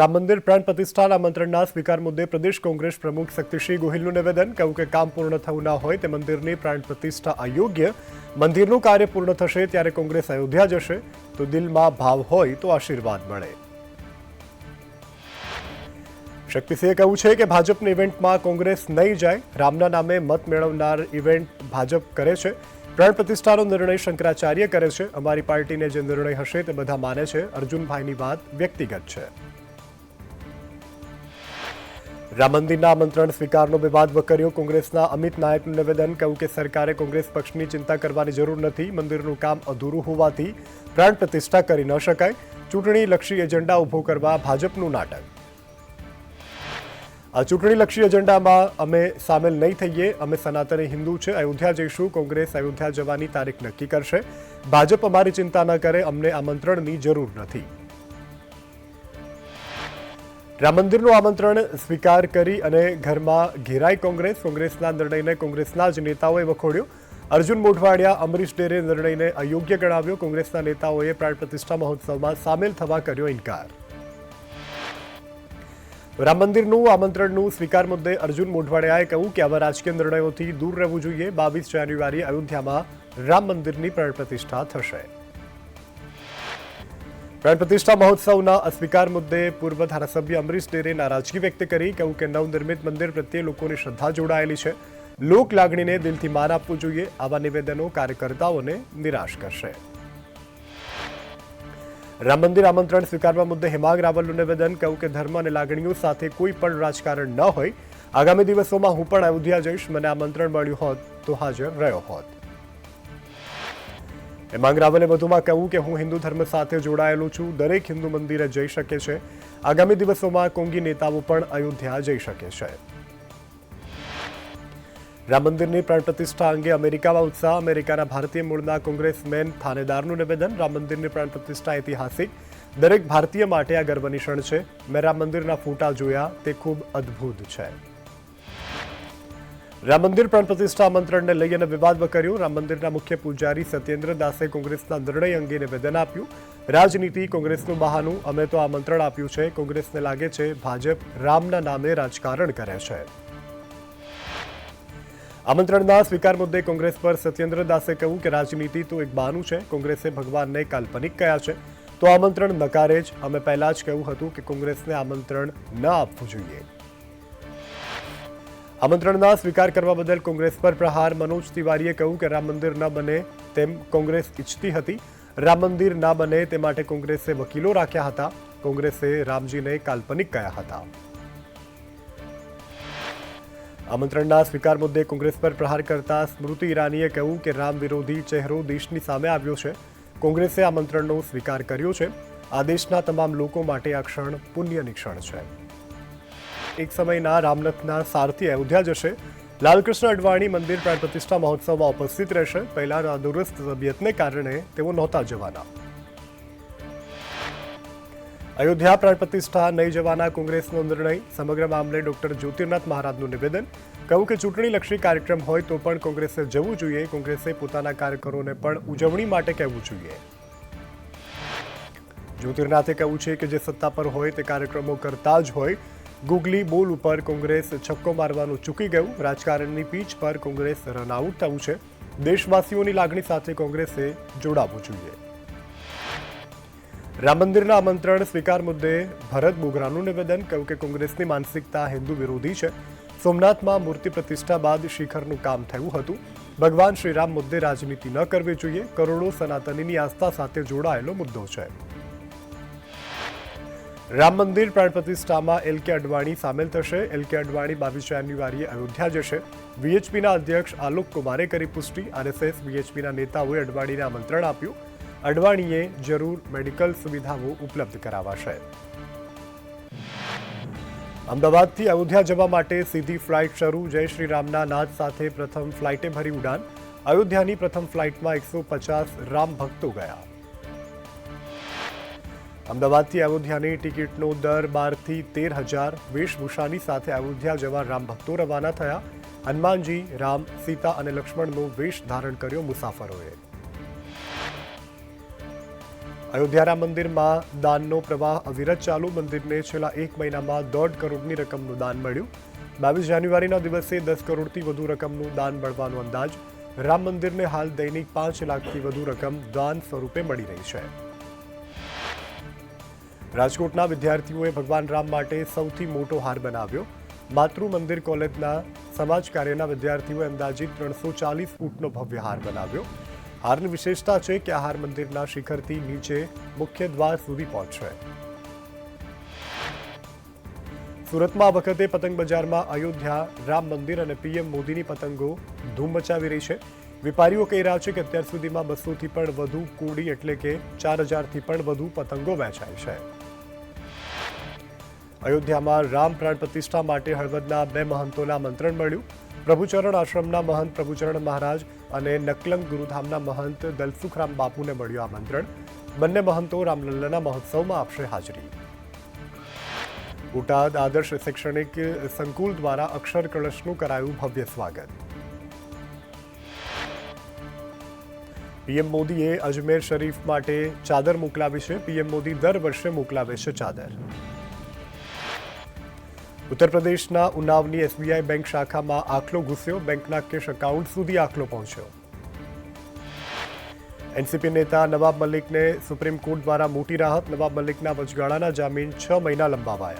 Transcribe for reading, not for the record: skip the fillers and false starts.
રામ મંદિર પ્રાણ પ્રતિષ્ઠાના આમંત્રણના સ્વીકાર મુદ્દે પ્રદેશ કોંગ્રેસ પ્રમુખ શક્તિસિંહ ગોહિલનું નિવેદન. કહ્યું કે કામ પૂર્ણ થયું ના હોય તે મંદિરની પ્રાણ પ્રતિષ્ઠા અયોગ્ય. મંદિરનું કાર્ય પૂર્ણ થશે ત્યારે કોંગ્રેસ અયોધ્યા જશે. તો દિલમાં ભાવ હોય તો આશીર્વાદ મળે. શક્તિસિંહે કહ્યું છે કે ભાજપની ઇવેન્ટમાં કોંગ્રેસ નહીં જાય. રામના નામે મત મેળવનાર ઇવેન્ટ ભાજપ કરે છે. પ્રાણ પ્રતિષ્ઠાનો નિર્ણય શંકરાચાર્ય કરે છે. અમારી પાર્ટીને જે નિર્ણય હશે તે બધા માને છે. અર્જુનભાઈની વાત વ્યક્તિગત છે. રામ મંદિરના આમંત્રણ સ્વીકારનો વિવાદ વકર્યો. કોંગ્રેસના અમિત નાયકનું નિવેદન. કહ્યું કે સરકારે કોંગ્રેસ પક્ષની ચિંતા કરવાની જરૂર નથી. મંદિરનું કામ અધૂરું હોવાથી પ્રાણ પ્રતિષ્ઠા કરી ન શકાય. ચૂંટણીલક્ષી એજન્ડા ઊભો કરવા ભાજપનું નાટક. આ ચૂંટણીલક્ષી એજન્ડામાં અમે સામેલ નહીં થઈએ. અમે સનાતની હિન્દુ છે, અયોધ્યા જઈશું. કોંગ્રેસ અયોધ્યા જવાની તારીખ નક્કી કરશે. ભાજપ અમારી ચિંતા ન કરે. અમને આમંત્રણની જરૂર નથી. રામ મંદિરનું આમંત્રણ સ્વીકાર કરી અને ઘરમાં ઘેરાઈ કોંગ્રેસ. કોંગ્રેસના નિર્ણયને કોંગ્રેસના જ નેતાઓએ વખોડ્યો. અર્જુન મોઢવાડિયા અમરીશ ડેરે નિર્ણયને અયોગ્ય ગણાવ્યો. કોંગ્રેસના નેતાઓએ પ્રાણ પ્રતિષ્ઠા મહોત્સવમાં સામેલ થવા કર્યો ઇનકાર. રામ મંદિરનું આમંત્રણનું સ્વીકાર મુદ્દે અર્જુન મોઢવાડિયાએ કહ્યું કે આવા રાજકીય નિર્ણયોથી દૂર રહેવું જોઈએ. 22 જાન્યુઆરીએ અયોધ્યામાં રામ મંદિરની પ્રાણ પ્રતિષ્ઠા થશે. પ્રાણ પ્રતિષ્ઠા મહોત્સવના અસ્વીકાર મુદ્દે પૂર્વ ધારાસભ્ય અમરીશ ડેરે નારાજગી વ્યક્ત કરી. કહ્યું કે નવનિર્મિત મંદિર પ્રત્યે લોકોની શ્રદ્ધા જોડાયેલી છે. લોક લાગણીને દિલથી માન આપવું જોઈએ. આવા નિવેદનો કાર્યકર્તાઓને નિરાશ કરશે. રામ મંદિર આમંત્રણ સ્વીકારવા મુદ્દે હેમાંગ રાવલનું નિવેદન. કહ્યું કે ધર્મ અને લાગણીઓ સાથે કોઈ પણ રાજકારણ ન હોય. આગામી દિવસોમાં હું પણ અયોધ્યા જઈશ. મને આમંત્રણ મળ્યું હોત તો હાજર રહ્યો હોત. હેમાંગ રાવલે વધુમાં કહ્યું કે હું હિન્દુ ધર્મ સાથે જોડાયેલો છું. દરેક હિન્દુ મંદિરે જઈ શકે છે. આગામી દિવસોમાં કોંગી નેતાઓ પણ અયોધ્યા જઈ શકે છે. રામ મંદિરની પ્રાણ પ્રતિષ્ઠા અંગે અમેરિકામાં ઉત્સાહ. અમેરિકાના ભારતીય મૂળના કોંગ્રેસમેન થાનેદારનું નિવેદન. રામ મંદિરની પ્રાણ પ્રતિષ્ઠા ઐતિહાસિક. દરેક ભારતીય માટે આ ગર્વની ક્ષણ છે. મેં રામ મંદિરના ફોટા જોયા, તે ખૂબ અદ્ભુત છે. રામ મંદિર પ્રાણ પ્રતિષ્ઠા આમંત્રણને લઈ અને વિવાદ વકર્યો. રામ મંદિરના મુખ્ય પૂજારી સત્યેન્દ્ર દાસે કોંગ્રેસના નિર્ણય અંગે નિવેદન આપ્યું. રાજનીતિ કોંગ્રેસનું બહાનું. અમે તો આમંત્રણ આપ્યું છે. કોંગ્રેસને લાગે છે ભાજપ રામના નામે રાજકારણ કરે છે. આમંત્રણના સ્વીકાર મુદ્દે કોંગ્રેસ પર સત્યેન્દ્ર દાસે કહ્યું કે રાજનીતિ તો એક બહાનું છે. કોંગ્રેસે ભગવાનને કાલ્પનિક કહ્યા છે તો આમંત્રણ નકારે જ. અમે પહેલા જ કહ્યું હતું કે કોંગ્રેસને આમંત્રણ ન આપવું જોઈએ. આમંત્રણના સ્વીકાર કરવા બદલ કોંગ્રેસ પર પ્રહાર. મનોજ તિવારીએ કહ્યું કે રામ મંદિર ન બને તેમ કોંગ્રેસ ઈચ્છતી હતી. રામ મંદિર ના બને તે માટે કોંગ્રેસે વકીલો રાખ્યા હતા. કોંગ્રેસે રામજીને કાલ્પનિક કહ્યા હતા. આમંત્રણના સ્વીકાર મુદ્દે કોંગ્રેસ પર પ્રહાર કરતા સ્મૃતિ ઈરાનીએ કહ્યું કે રામ વિરોધી ચહેરો દેશની સામે આવ્યો છે. કોંગ્રેસે આમંત્રણનો સ્વીકાર કર્યો છે. આ દેશના તમામ લોકો માટે આ ક્ષણ પુણ્યની ક્ષણ છે. એક સમયના રામનાથના સારથી અયોધ્યા જશે. લાલકૃષ્ણ અડવાણી મંદિર પ્રાણ પ્રતિષ્ઠા મહોત્સવમાં ઉપસ્થિત રહેશે. પહેલાના દુરસ્ત તબિયતને કારણે તેઓ નહોતા જવાના. અયોધ્યા પ્રાણ પ્રતિષ્ઠા નહીં જવાના કોંગ્રેસનો નિર્ણય. સમગ્ર મામલે ડોક્ટર જ્યોતિર્નાથ મહારાજનું નિવેદન. કહ્યું કે ચૂંટણીલક્ષી કાર્યક્રમ હોય તો પણ કોંગ્રેસે જવું જોઈએ. કોંગ્રેસે પોતાના કાર્યકરોને પણ ઉજવણી માટે કહેવું જોઈએ. જ્યોતિર્નાથે કહ્યું છે કે જે સત્તા પર હોય તે કાર્યક્રમો કરતા જ હોય. ગુગલી બોલ ઉપર કોંગ્રેસ છક્કો મારવાનું ચૂકી ગયું. રાજકારણની પીચ પર કોંગ્રેસ રનઆઉટ થયું છે. દેશવાસીઓની લાગણી સાથે કોંગ્રેસે જોડાવવું જોઈએ. રામ મંદિરના આમંત્રણ સ્વીકાર મુદ્દે ભરત બોગરાનું નિવેદન. કહ્યું કે કોંગ્રેસની માનસિકતા હિન્દુ વિરોધી છે. સોમનાથમાં મૂર્તિ પ્રતિષ્ઠા બાદ શિખરનું કામ થયું હતું. ભગવાન શ્રીરામ મુદ્દે રાજનીતિ ન કરવી જોઈએ. કરોડો સનાતનીની આસ્થા સાથે જોડાયેલો મુદ્દો છે. રામ મંદિર પ્રાણ પ્રતિષ્ઠામાં એલ.કે. અડવાણી સામેલ થશે. એલ.કે. અડવાણી 22 જાન્યુઆરીએ અયોધ્યા જશે. વીએચપીના અધ્યક્ષ આલોક કુમારે કરી પુષ્ટિ. આરએસએસ વીએચપીના નેતાઓએ અડવાણીને આમંત્રણ આપ્યું. અડવાણીએ જરૂર મેડિકલ સુવિધાઓ ઉપલબ્ધ કરાવાશે. અમદાવાદથી અયોધ્યા જવા માટે સીધી ફ્લાઇટ શરૂ. જય શ્રી રામના નાદ સાથે પ્રથમ ફ્લાઇટે ભરી ઉડાન. અયોધ્યાની પ્રથમ ફ્લાઇટમાં 150 રામ ભક્તો ગયા. અમદાવાદથી અયોધ્યાની ટિકિટનો દર 12 થી 13,000. વેશભૂષાની સાથે અયોધ્યા જવા રામ ભક્તો રવાના થયા. હનુમાનજી, રામ, સીતા અને લક્ષ્મણનો વેશ ધારણ કર્યો મુસાફરોએ. અયોધ્યા રામ મંદિરમાં દાનનો પ્રવાહ અવિરત ચાલુ. મંદિરને છેલ્લા 1 મહિનામાં 1.5 કરોડની રકમનું દાન મળ્યું. 22 જાન્યુઆરીના દિવસે 10 કરોડથી વધુ રકમનું દાન મળવાનો અંદાજ. રામ મંદિરને હાલ દૈનિક 5 લાખથી વધુ રકમ દાન સ્વરૂપે મળી રહી છે. રાજકોટના વિદ્યાર્થીઓએ ભગવાન રામ માટે સૌથી મોટો હાર બનાવ્યો. માતૃ મંદિર કોલેજના સમાજ કાર્યના વિદ્યાર્થીઓએ અંદાજિત 340 ફૂટનો ભવ્ય હાર બનાવ્યો. હારની વિશેષતા છે કે આ હાર મંદિરના શિખરથી નીચે મુખ્ય દ્વાર સુધી પહોંચશે. સુરતમાં આ વખતે પતંગ બજારમાં અયોધ્યા રામ મંદિર અને પીએમ મોદીની પતંગો ધૂમ મચાવી રહી છે. વેપારીઓ કહી રહ્યા છે કે અત્યાર સુધીમાં 200થી પણ વધુ કોડી એટલે કે 4000થી પણ વધુ પતંગો વેચાઈ છે. અયોધ્યામાં રામ પ્રાણ પ્રતિષ્ઠા માટે હળવદના 2 મહંતોને આમંત્રણ મળ્યું. પ્રભુચરણ આશ્રમના મહંત પ્રભુચરણ મહારાજ અને નકલંગ ગુરુધામના મહંત દલસુખરામ બાપુને મળ્યું આમંત્રણ. બંને મહંતો રામલલ્લાના મહોત્સવમાં આપશે હાજરી. બોટાદ આદર્શ શૈક્ષણિક સંકુલ દ્વારા અક્ષર કળશનું કરાયું ભવ્ય સ્વાગત. પીએમ મોદીએ અજમેર શરીફ માટે ચાદર મોકલાવી છે. પીએમ મોદી દર વર્ષે મોકલાવે છે ચાદર. ઉત્તર પ્રદેશના ઉન્નાવની એસબીઆઈ બેંક શાખામાં આખલો ઘૂસ્યો. બેંકના કેશ એકાઉન્ટ સુધી આખલો પહોંચ્યો. એનસીપી નેતા નવાબ મલિકને સુપ્રીમ કોર્ટ દ્વારા મોટી રાહત. નવાબ મલિકના વચગાળાના જામીન 6 મહિના લંબાવાયા.